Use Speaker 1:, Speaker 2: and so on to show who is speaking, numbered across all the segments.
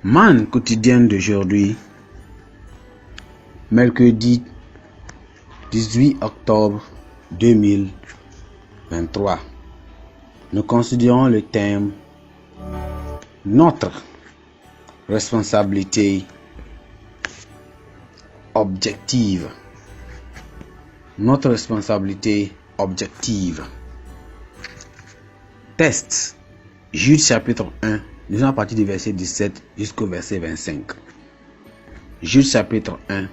Speaker 1: Manne quotidienne d'aujourd'hui, mercredi 18 octobre 2023. Nous considérons le thème notre responsabilité objective. Notre responsabilité objective. Texte. Jude chapitre 1, nous allons à partir du verset 17 jusqu'au verset 25. Jude chapitre 1,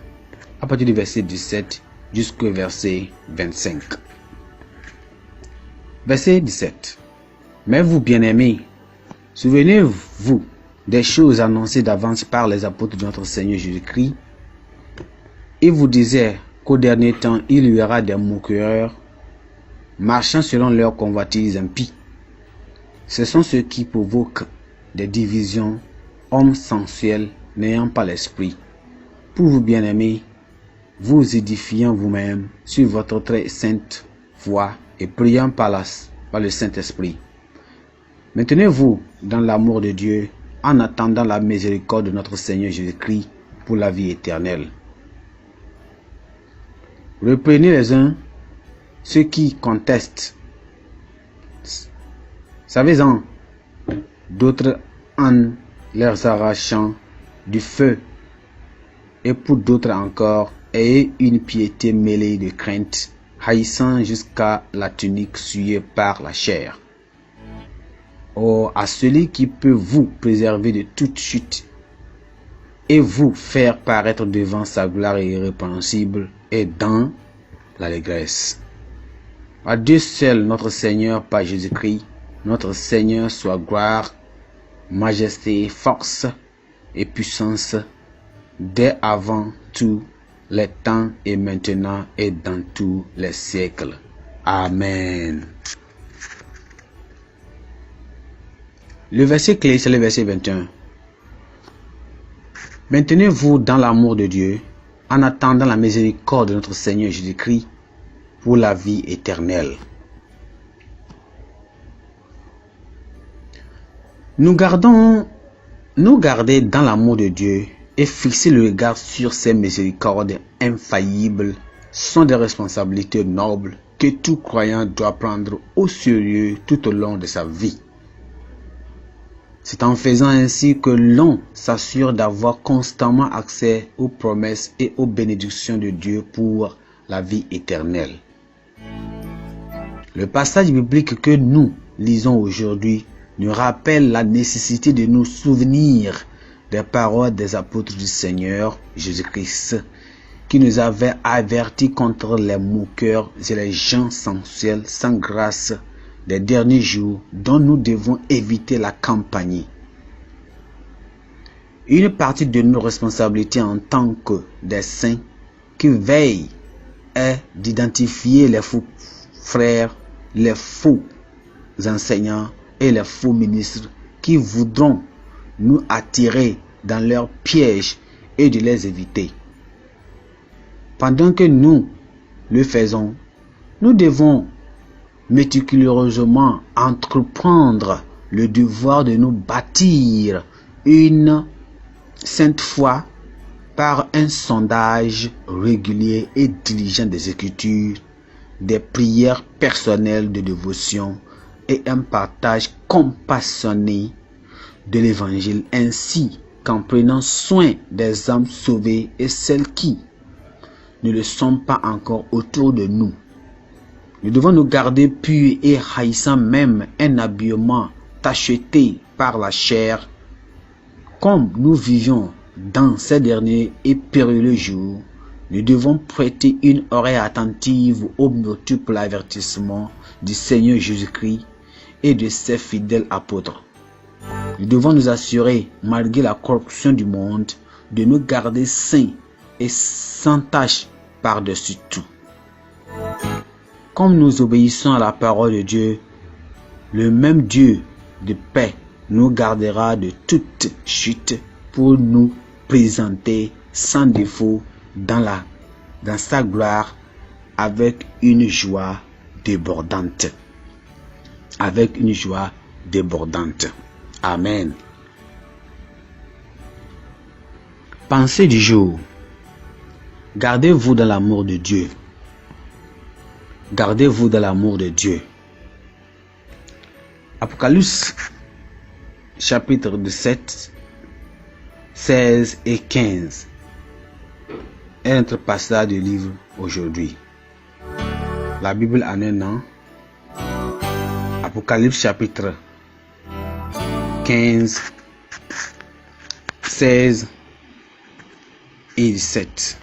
Speaker 1: à partir du verset 17 jusqu'au verset 25. Verset 17. Mais vous, bien-aimés, souvenez-vous des choses annoncées d'avance par les apôtres de notre Seigneur Jésus-Christ. Il vous disait qu'au dernier temps, il y aura des moqueurs, marchant selon leur convoitise impie. Ce sont ceux qui provoquent des divisions, hommes sensuels n'ayant pas l'esprit. Pour vous, bien-aimés, vous édifiant vous-même sur votre très sainte foi et priant par le Saint-Esprit. Maintenez-vous dans l'amour de Dieu en attendant la miséricorde de notre Seigneur Jésus-Christ pour la vie éternelle. Reprenez les uns ceux qui contestent, savez-en, d'autres en leur arrachant du feu, et pour d'autres encore, ayez une piété mêlée de crainte, haïssant jusqu'à la tunique souillée par la chair. Or, à celui qui peut vous préserver de toute chute et vous faire paraître devant sa gloire irrépréhensible et dans l'allégresse. À Dieu seul, notre Seigneur par Jésus-Christ, notre Seigneur, soit gloire, majesté, force et puissance dès avant tous les temps et maintenant et dans tous les siècles. Amen. Le verset clé, c'est le verset 21. Maintenez-vous dans l'amour de Dieu en attendant la miséricorde de notre Seigneur Jésus-Christ pour la vie éternelle. Nous garder dans l'amour de Dieu et fixer le regard sur ses miséricordes infaillibles sont des responsabilités nobles que tout croyant doit prendre au sérieux tout au long de sa vie. C'est en faisant ainsi que l'on s'assure d'avoir constamment accès aux promesses et aux bénédictions de Dieu pour la vie éternelle. Le passage biblique que nous lisons aujourd'hui nous rappelle la nécessité de nous souvenir des paroles des apôtres du Seigneur Jésus-Christ qui nous avaient avertis contre les moqueurs et les gens sensuels sans grâce des derniers jours dont nous devons éviter la campagne. Une partie de nos responsabilités en tant que des saints qui veillent est d'identifier les faux frères, les faux enseignants et les faux ministres qui voudront nous attirer dans leurs pièges et de les éviter. Pendant que nous le faisons, nous devons méticuleusement entreprendre le devoir de nous bâtir une sainte foi par un sondage régulier et diligent des Écritures, des prières personnelles de dévotion et un partage compassionné de l'Évangile, ainsi qu'en prenant soin des âmes sauvées et celles qui ne le sont pas encore autour de nous. Nous devons nous garder purs et haïssant même un habillement tacheté par la chair. Comme nous vivions dans ces derniers et périlleux jours, nous devons prêter une oreille attentive aux multiples avertissements du Seigneur Jésus-Christ et de ses fidèles apôtres. Nous devons nous assurer, malgré la corruption du monde, de nous garder saints et sans tache par-dessus tout. Comme nous obéissons à la parole de Dieu, le même Dieu de paix nous gardera de toute chute pour nous présenter sans défaut dans sa gloire avec une joie débordante. Avec une joie débordante. Amen. pensée du jour. Gardez-vous dans l'amour de Dieu. Gardez-vous dans l'amour de Dieu. Apocalypse chapitre 7, 16 et 15 est notre passage du livre aujourd'hui. La Bible en un nom. Apocalypse chapitre 15, 16 et 17.